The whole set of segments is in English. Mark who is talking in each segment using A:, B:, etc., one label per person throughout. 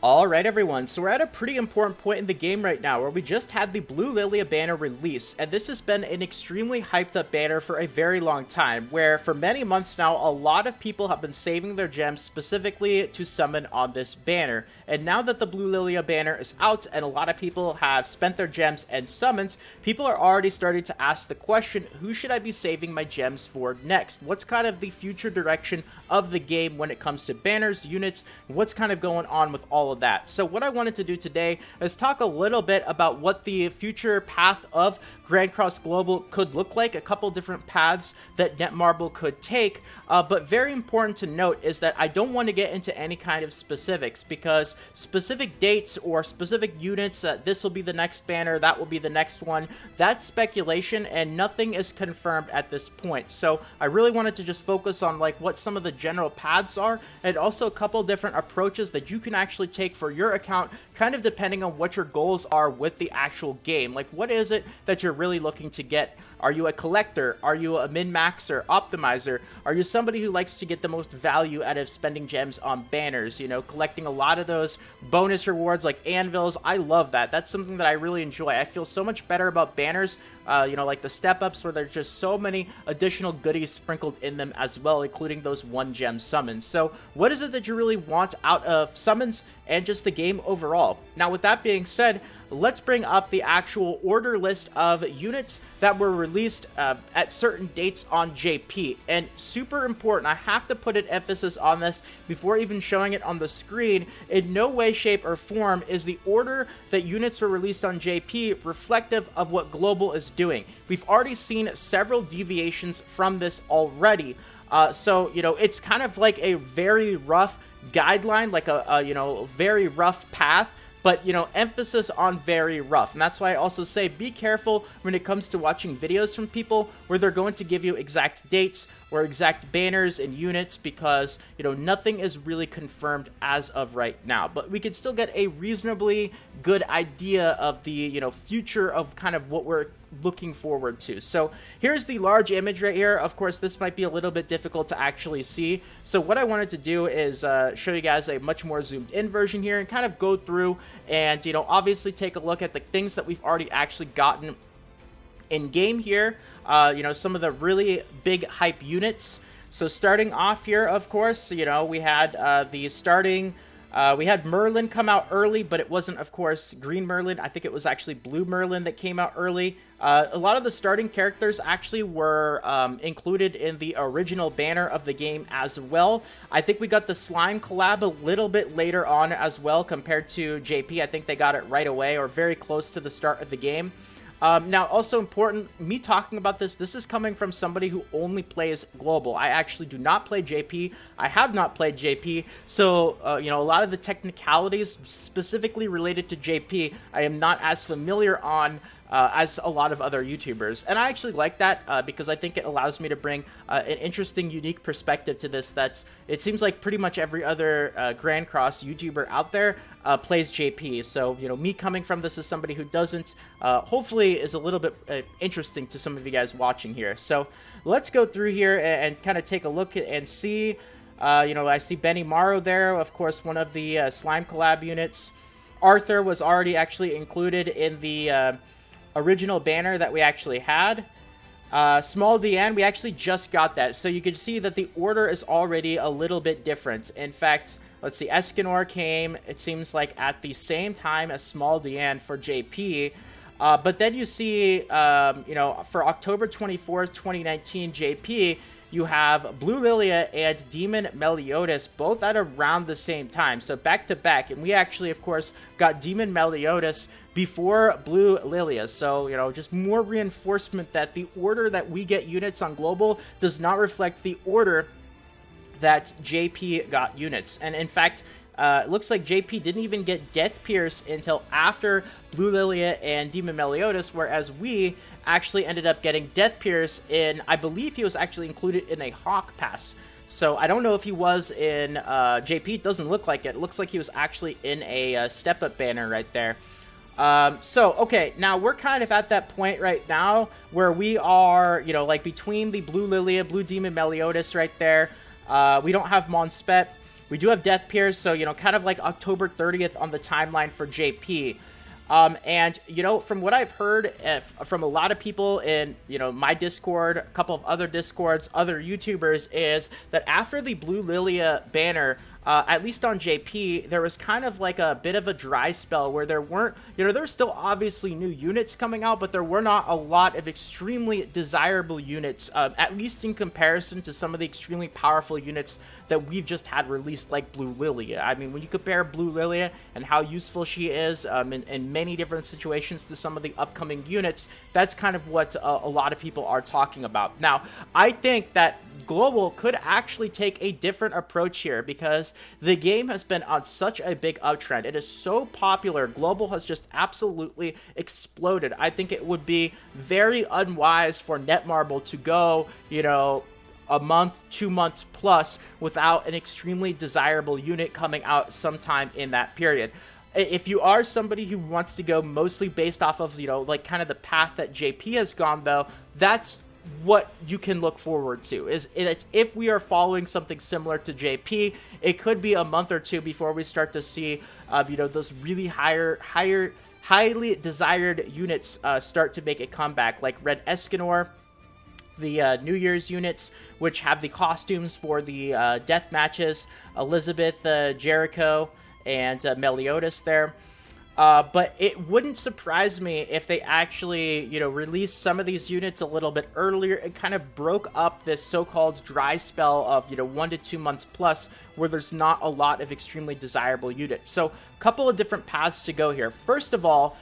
A: Alright everyone, so we're at a pretty important point in the game right now where we just had the Blue Lilia banner release, and this has been an extremely hyped up banner for a very long time, where for many months now a lot of people have been saving their gems specifically to summon on this banner. And now that the Blue Lilia banner is out and a lot of people have spent their gems and summons, people are already starting to ask the question, who should I be saving my gems for next? What's kind of the future direction of the game when it comes to banners, units, what's kind of going on with all of that. So what I wanted to do today is talk a little bit about what the future path of Grand Cross Global could look like, a couple different paths that Netmarble could take, but very important to note is that I don't want to get into any kind of specifics, because specific dates or specific units, this will be the next banner, that will be the next one, that's speculation and nothing is confirmed at this point. So I really wanted to just focus on like what some of the general paths are, and also a couple different approaches that you can actually take for your account, kind of depending on what your goals are with the actual game. Like, what is it that you're really looking to get? Are you a collector? Are you a min-maxer, optimizer? Are you somebody who likes to get the most value out of spending gems on banners? You know, collecting a lot of those bonus rewards like anvils. I love that. That's something that I really enjoy. I feel so much better about banners, you know, like the step-ups where there's just so many additional goodies sprinkled in them as well, including those 1-gem summons. So what is it that you really want out of summons and just the game overall? Now, with that being said, let's bring up the actual order list of units that were released at certain dates on JP. And super important, I have to put an emphasis on this before even showing it on the screen. In no way, shape, or form is the order that units were released on JP reflective of what Global is doing. We've already seen several deviations from this already. So, you know, it's kind of like a very rough guideline, like a you know, very rough path. But, you know, emphasis on very rough. And that's why I also say be careful when it comes to watching videos from people where they're going to give you exact dates or exact banners and units, because, you know, nothing is really confirmed as of right now. But we could still get a reasonably good idea of the, you know, future of kind of what we're looking forward to. So here's the large image right here. Of course, this might be a little bit difficult to actually see. So what I wanted to do is show you guys a much more zoomed in version here and kind of go through and, you know, obviously take a look at the things that we've already actually gotten in game here. You know, some of the really big hype units. So starting off here, of course, you know, we had the starting we had Merlin come out early, but it wasn't, of course, Green Merlin. I think it was actually Blue Merlin that came out early. A lot of the starting characters actually were included in the original banner of the game as well. I think we got the Slime collab a little bit later on as well compared to JP. I think they got it right away or very close to the start of the game. Now, also important, me talking about this is coming from somebody who only plays Global. I actually do not play JP. I have not played JP. So, you know, a lot of the technicalities specifically related to JP, I am not as familiar on as a lot of other YouTubers. And I actually like that because I think it allows me to bring an interesting, unique perspective to this. It seems like pretty much every other Grand Cross YouTuber out there plays JP. So, you know, me coming from this as somebody who doesn't, hopefully is a little bit interesting to some of you guys watching here. So let's go through here and kind of take a look and see. You know, I see Benny Morrow there, of course, one of the Slime collab units. Arthur was already actually included in the original banner that we actually had. Small Deanne, we actually just got that. So you can see that the order is already a little bit different. In fact, let's see, Escanor came, it seems like, at the same time as Small Deanne for JP. But then you see, you know, for October 24th, 2019 JP, you have Blue Lilia and Demon Meliodas both at around the same time. So back to back. And we actually, of course, got Demon Meliodas before Blue Lilia. So, you know, just more reinforcement that the order that we get units on Global does not reflect the order that JP got units. And in fact, it looks like JP didn't even get Death Pierce until after Blue Lilia and Demon Meliodas, whereas we actually ended up getting Death Pierce in, I believe he was actually included in a Hawk Pass. So I don't know if he was in JP. It doesn't look like it. It looks like he was actually in a step-up banner right there. So, okay, now we're kind of at that point right now where we are, you know, like between the Blue Lilia, Blue Demon Meliodas right there. We don't have Monspet. We do have Death Pierce, so, kind of like October 30th on the timeline for JP. And, from what I've heard from a lot of people in, my Discord, a couple of other Discords, other YouTubers, is that after the Blue Lilia banner, at least on JP, there was kind of like a bit of a dry spell where there weren't, there's still obviously new units coming out, but there were not a lot of extremely desirable units, at least in comparison to some of the extremely powerful units that we've just had released, like Blue Lilia. I mean, when you compare Blue Lilia and how useful she is in many different situations to some of the upcoming units, that's kind of what a lot of people are talking about. Now, I think that Global could actually take a different approach here because the game has been on such a big uptrend. It is so popular. Global has just absolutely exploded. I think it would be very unwise for Netmarble to go, a month, 2 months plus without an extremely desirable unit coming out sometime in that period. If you are somebody who wants to go mostly based off of, like kind of the path that JP has gone, though, that's what you can look forward to. It's if we are following something similar to JP, it could be a month or two before we start to see, those really highly desired units start to make a comeback, like Red Escanor, the New Year's units, which have the costumes for the death matches, Elizabeth, Jericho, and Meliodas there. But it wouldn't surprise me if they actually, released some of these units a little bit earlier. It kind of broke up this so-called dry spell of, 1 to 2 months plus, where there's not a lot of extremely desirable units. So, a couple of different paths to go here. First of all,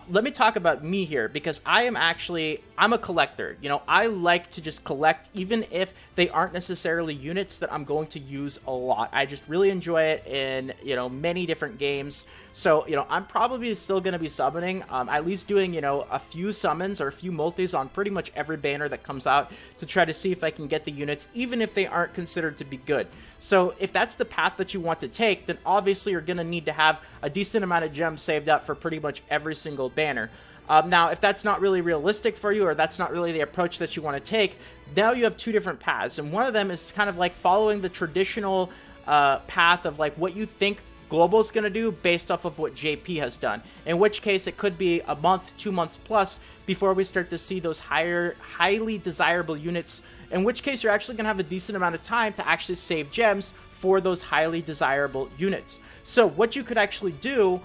A: let me talk about me here, because I'm a collector. I like to just collect, even if they aren't necessarily units that I'm going to use a lot. I just really enjoy it in, many different games. So, I'm probably still going to be summoning, at least doing, a few summons or a few multis on pretty much every banner that comes out to try to see if I can get the units, even if they aren't considered to be good. So if that's the path that you want to take, then obviously you're going to need to have a decent amount of gems saved up for pretty much every single banner. Now, if that's not really realistic for you, or that's not really the approach that you want to take, now you have two different paths. And one of them is kind of like following the traditional path of like what you think Global's going to do based off of what JP has done. In which case, it could be a month, 2 months plus before we start to see those highly desirable units, in which case you're actually going to have a decent amount of time to actually save gems for those highly desirable units. So what you could actually do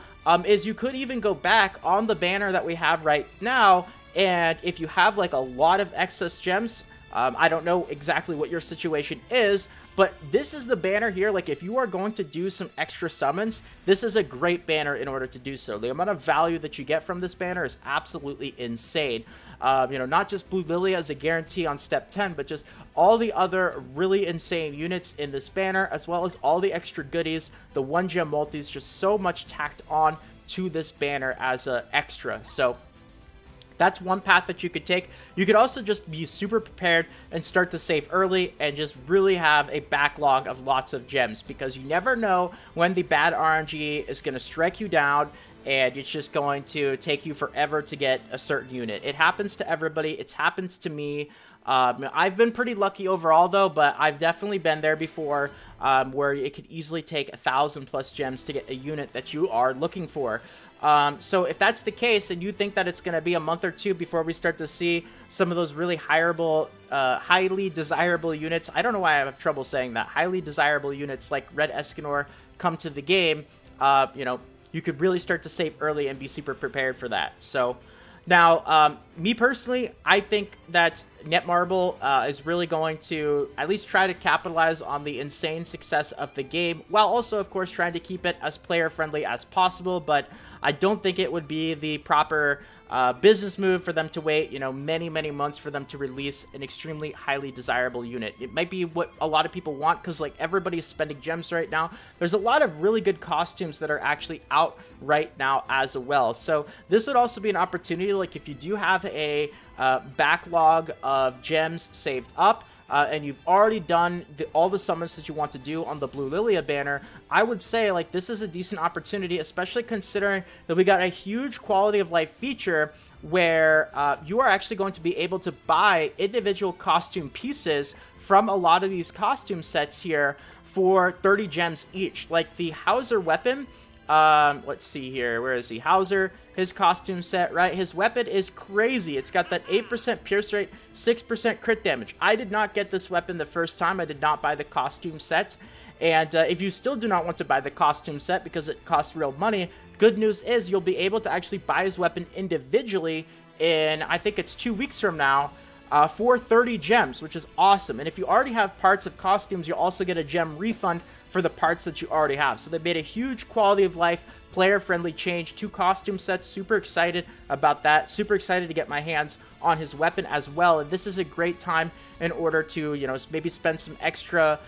A: is you could even go back on the banner that we have right now, and if you have like a lot of excess gems, I don't know exactly what your situation is, but this is the banner here. Like, if you are going to do some extra summons, this is a great banner in order to do so. The amount of value that you get from this banner is absolutely insane. Not just Blue Lilia as a guarantee on step 10, but just all the other really insane units in this banner, as well as all the extra goodies, the 1-gem multis, just so much tacked on to this banner as an extra. So that's one path that you could take. You could also just be super prepared and start to save early and just really have a backlog of lots of gems, because you never know when the bad RNG is going to strike you down and it's just going to take you forever to get a certain unit. It happens to everybody. It happens to me. I've been pretty lucky overall, though, but I've definitely been there before, where it could easily take 1,000+ gems to get a unit that you are looking for. So if that's the case, and you think that it's going to be a month or two before we start to see some of those really highly desirable units, I don't know why I have trouble saying that, highly desirable units like Red Escanor come to the game, you could really start to save early and be super prepared for that. So now, me personally, I think that Netmarble is really going to at least try to capitalize on the insane success of the game, while also, of course, trying to keep it as player-friendly as possible, but I don't think it would be the proper business move for them to wait, many, many months for them to release an extremely highly desirable unit. It might be what a lot of people want, because, like, everybody's spending gems right now. There's a lot of really good costumes that are actually out right now as well. So this would also be an opportunity, like, if you do have a backlog of gems saved up, and you've already done all the summons that you want to do on the Blue Lilia banner, I would say, like, this is a decent opportunity, especially considering that we got a huge quality of life feature where you are actually going to be able to buy individual costume pieces from a lot of these costume sets here for 30 gems each. Like the Hauser weapon, let's see here, where is he? Hauser, his costume set, right? His weapon is crazy. It's got that 8% pierce rate, 6% crit damage. I did not get this weapon the first time. I did not buy the costume set. And if you still do not want to buy the costume set because it costs real money, good news is you'll be able to actually buy his weapon individually in, I think it's 2 weeks from now, for 30 gems, which is awesome. And if you already have parts of costumes, you'll also get a gem refund for the parts that you already have. So they made a huge quality of life, player-friendly change to costume sets. Super excited about that. Super excited to get my hands on his weapon as well. And this is a great time in order to, you know, maybe spend some extra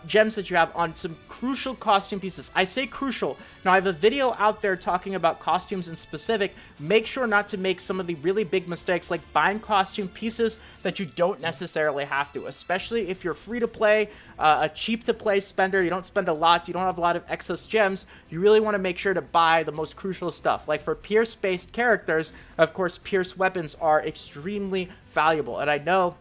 A: gems that you have on some crucial costume pieces. I say crucial. Now, I have a video out there talking about costumes in specific. Make sure not to make some of the really big mistakes like buying costume pieces that you don't necessarily have to, especially if you're free to play, a cheap to play spender, you don't spend a lot, you don't have a lot of excess gems, you really want to make sure to buy the most crucial stuff. Like for Pierce-based characters, of course, Pierce weapons are extremely valuable, and I know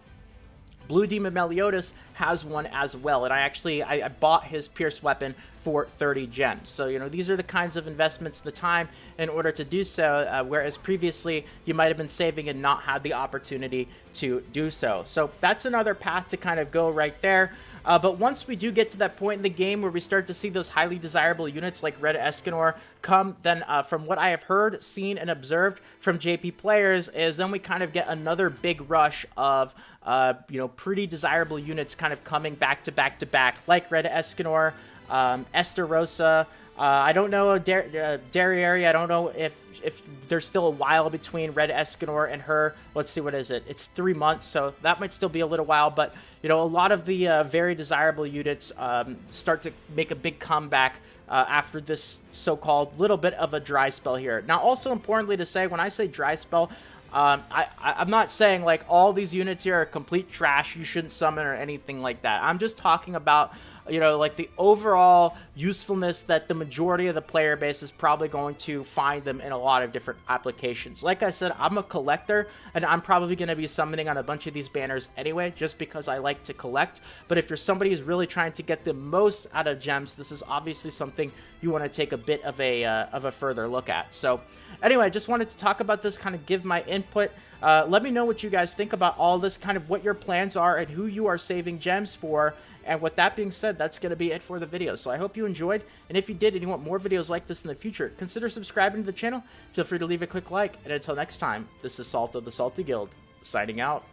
A: Blue Demon Meliodas has one as well, and I bought his Pierce weapon for 30 gems. So, you know, these are the kinds of investments, the time in order to do so, whereas previously you might have been saving and not had the opportunity to do so. So that's another path to kind of go right there. But once we do get to that point in the game where we start to see those highly desirable units like Red Escanor come, then from what I have heard, seen, and observed from JP players is then we kind of get another big rush of, you know, pretty desirable units kind of coming back to back to back, like Red Escanor, Estarossa. I don't know Derriere. I don't know if there's still a while between Red Escanor and her. Let's see, what is it? It's 3 months, so that might still be a little while. But, you know, a lot of the very desirable units start to make a big comeback after this so-called little bit of a dry spell here. Now, also importantly to say, when I say dry spell, I'm not saying like all these units here are complete trash, you shouldn't summon or anything like that. I'm just talking about, you know, like the overall usefulness that the majority of the player base is probably going to find them in a lot of different applications. Like I said, I'm a collector, and I'm probably going to be summoning on a bunch of these banners anyway, just because I like to collect. But if you're somebody who's really trying to get the most out of gems, this is obviously something you want to take a bit of a further look at. So anyway, I just wanted to talk about this, kind of give my input. Let me know what you guys think about all this, kind of what your plans are and who you are saving gems for. And with that being said, that's going to be it for the video. So I hope you enjoyed, and if you did and you want more videos like this in the future, consider subscribing to the channel. Feel free to leave a quick like, and until next time, this is Salt of the Salty Guild, signing out.